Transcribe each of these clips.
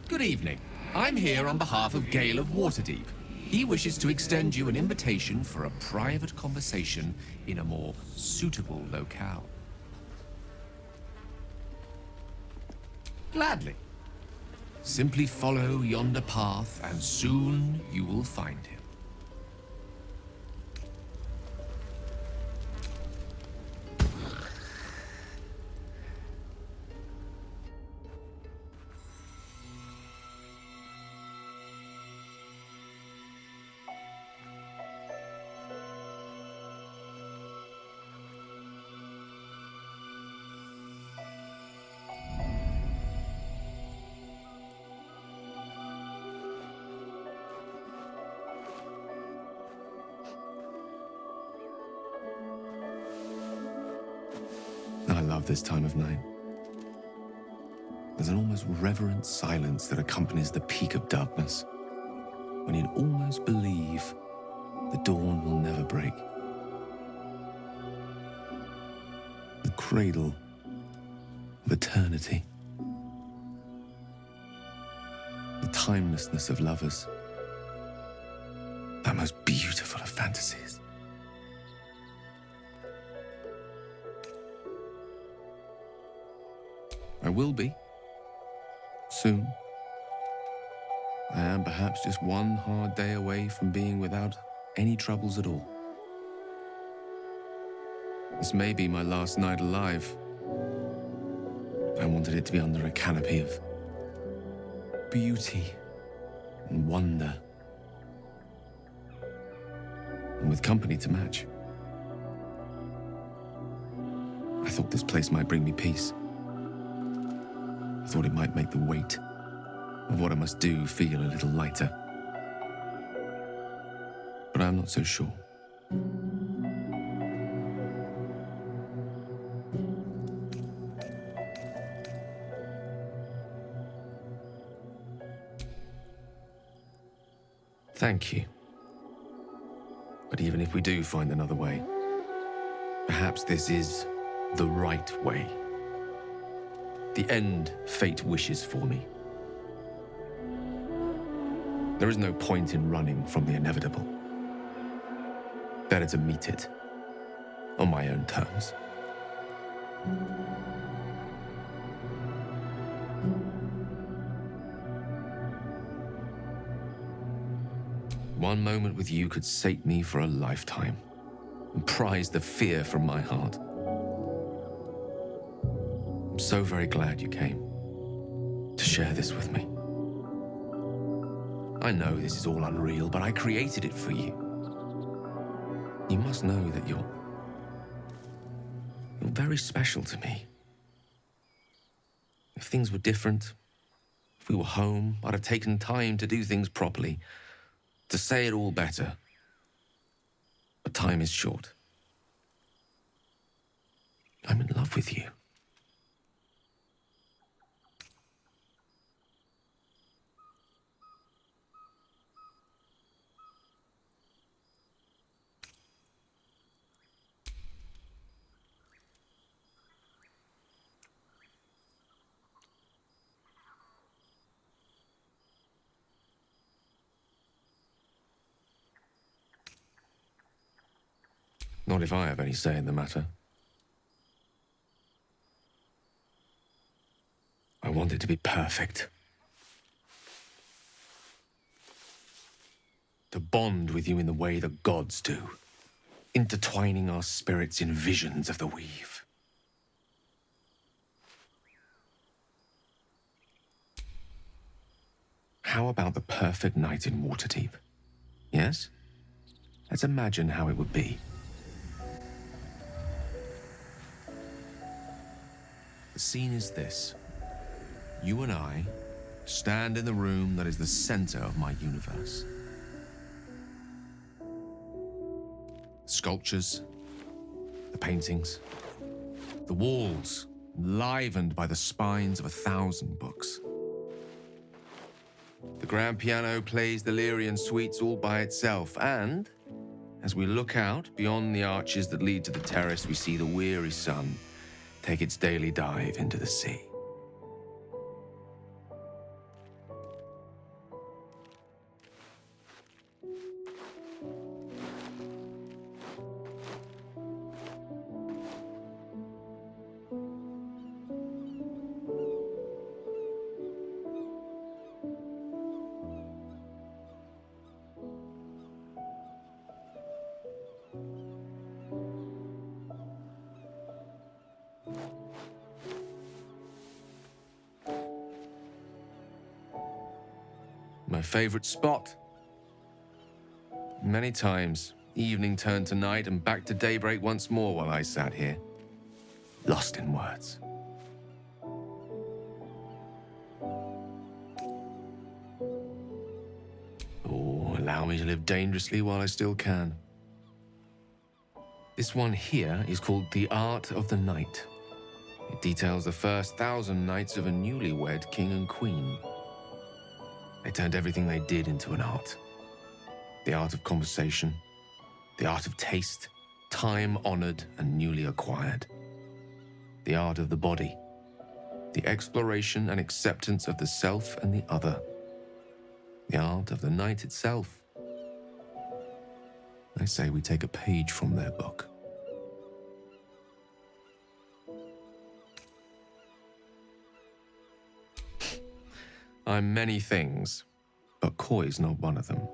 Good evening. I'm here on behalf of Gale of Waterdeep. He wishes to extend you an invitation for a private conversation in a more suitable locale. Gladly. Simply follow yonder path, and soon you will find him. I love this time of night. There's an almost reverent silence that accompanies the peak of darkness, when you'd almost believe the dawn will never break. The cradle of eternity. The timelessness of lovers. That most beautiful of fantasies. I will be. Soon. I am perhaps just one hard day away from being without any troubles at all. This may be my last night alive. I wanted it to be under a canopy of beauty and wonder, and with company to match. I thought this place might bring me peace. I thought it might make the weight of what I must do feel a little lighter. But I'm not so sure. Thank you. But even if we do find another way, perhaps this is the right way. The end fate wishes for me. There is no point in running from the inevitable. Better to meet it on my own terms. One moment with you could sate me for a lifetime and prize the fear from my heart. I'm so very glad you came to share this with me. I know this is all unreal, but I created it for you. You must know that you're very special to me. If things were different, if we were home, I'd have taken time to do things properly, to say it all better. But time is short. I'm in love with you. Not if I have any say in the matter. I want it to be perfect. To bond with you in the way the gods do, intertwining our spirits in visions of the weave. How about the perfect night in Waterdeep? Yes? Let's imagine how it would be. The scene is this. You and I stand in the room that is the center of my universe. Sculptures, the paintings, the walls enlivened by the spines of 1,000 books. The grand piano plays the Lyrian suites all by itself, and as we look out beyond the arches that lead to the terrace, we see the weary sun take its daily dive into the sea. My favorite spot. Many times, evening turned to night and back to daybreak once more while I sat here, lost in words. Oh, allow me to live dangerously while I still can. This one here is called The Art of the Night. It details the first 1,000 nights of a newlywed king and queen. They turned everything they did into an art. The art of conversation, the art of taste, time-honored and newly acquired. The art of the body, the exploration and acceptance of the self and the other. The art of the night itself. I say we take a page from their book. I'm many things, but coy's not one of them.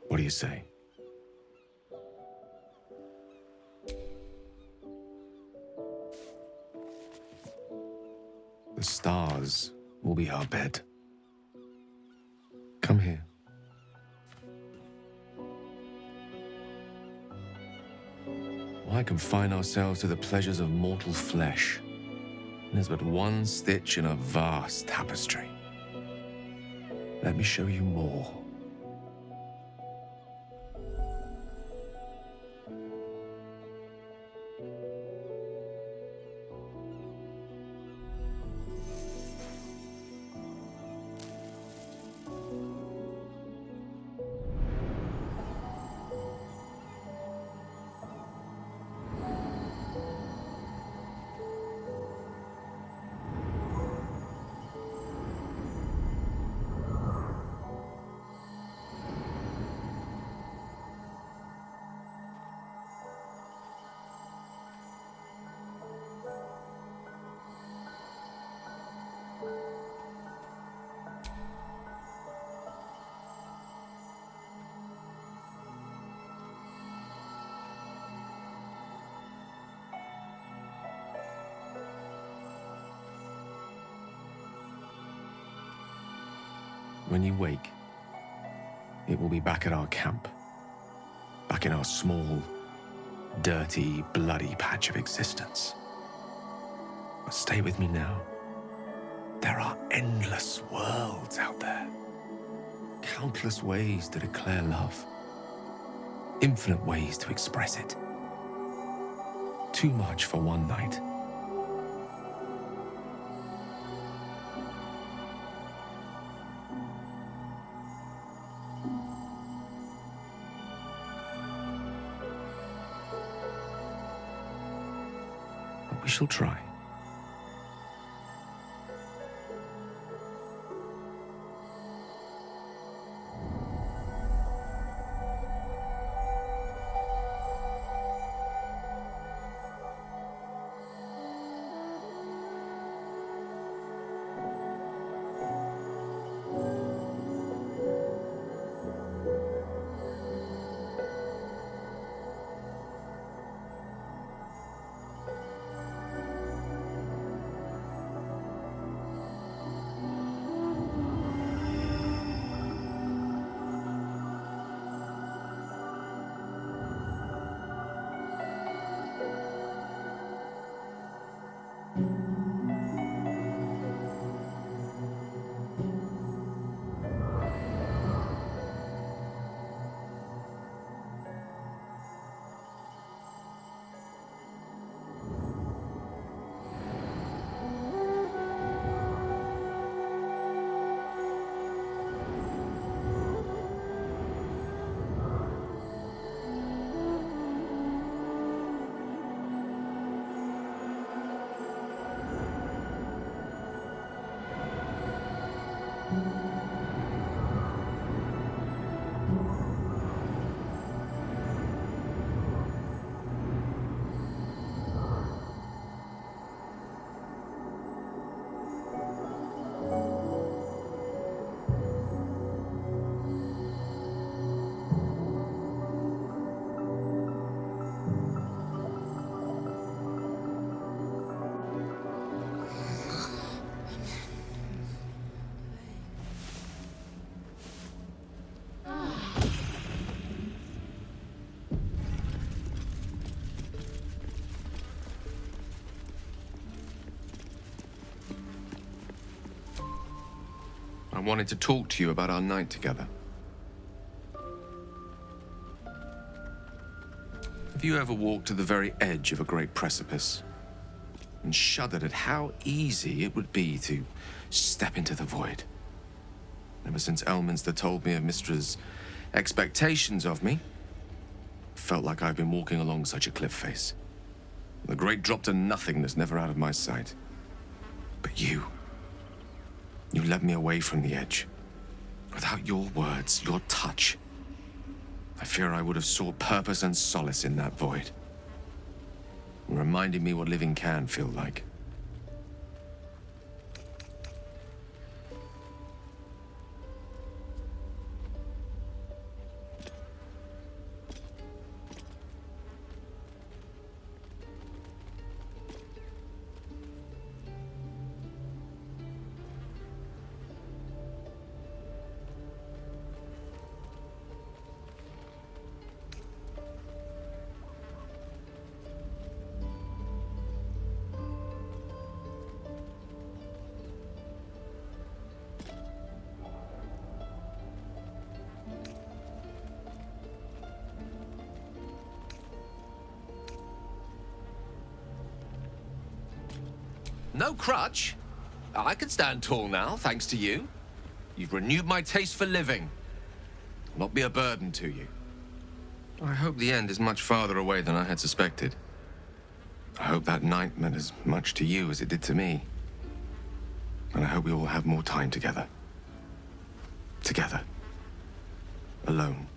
What do you say? The stars will be our bed. Come here. Why confine ourselves to the pleasures of mortal flesh? There's but one stitch in a vast tapestry. Let me show you more. When you wake, it will be back at our camp, back in our small, dirty, bloody patch of existence. But stay with me now. There are endless worlds out there, countless ways to declare love, infinite ways to express it. Too much for one night. We shall try. I wanted to talk to you about our night together. Have you ever walked to the very edge of a great precipice and shuddered at how easy it would be to step into the void? Ever since Elminster told me of Mistra's expectations of me, it felt like I've been walking along such a cliff face. The great drop to nothingness, never out of my sight. But you led me away from the edge. Without your words, your touch, I fear I would have sought purpose and solace in that void. It reminded me what living can feel like. No crutch. I can stand tall now, thanks to you. You've renewed my taste for living. I'll not be a burden to you. I hope the end is much farther away than I had suspected. I hope that night meant as much to you as it did to me. And I hope we all have more time together. Together. Alone.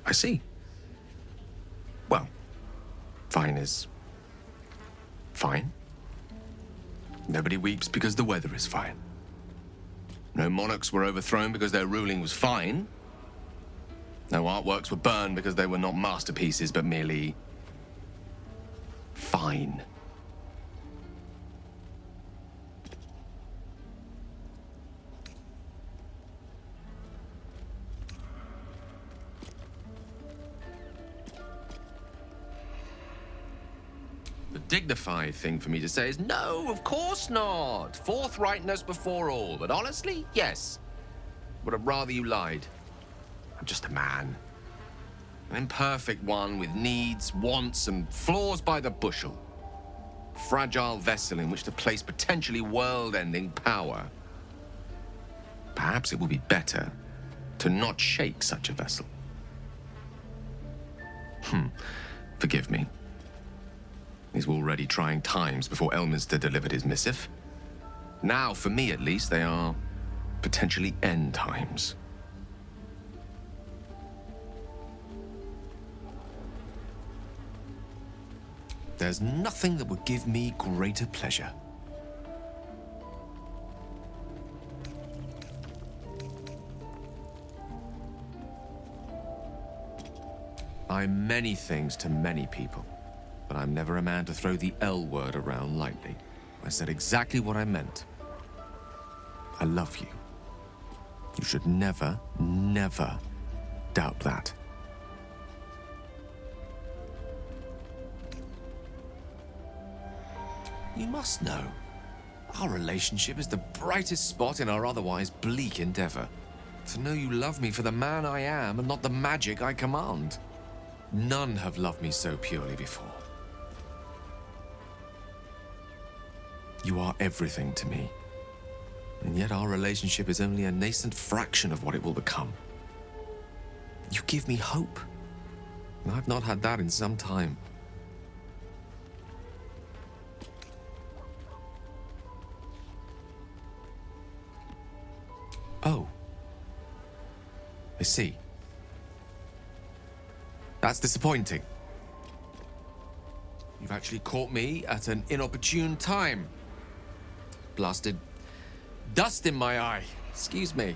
I see. Well, fine is fine. Nobody weeps because the weather is fine. No monarchs were overthrown because their ruling was fine. No artworks were burned because they were not masterpieces, but merely fine. Dignified thing for me to say is No, of course not. Forthrightness before all. But honestly, yes. Would have rather you lied. I'm just a man. An imperfect one with needs, wants, and flaws by the bushel. A fragile vessel in which to place potentially world-ending power. perhaps it would be better to not shake such a vessel. Forgive me. These were already trying times before Elminster delivered his missive. Now, for me at least, they are potentially end times. There's nothing that would give me greater pleasure. I'm many things to many people, but I'm never a man to throw the L word around lightly. I said exactly what I meant. I love you. You should never, never doubt that. You must know, our relationship is the brightest spot in our otherwise bleak endeavor. To know you love me for the man I am and not the magic I command. None have loved me so purely before. You are everything to me, and yet our relationship is only a nascent fraction of what it will become. You give me hope, and I've not had that in some time. Oh. I see. That's disappointing. You've actually caught me at an inopportune time. Blasted dust in my eye. Excuse me.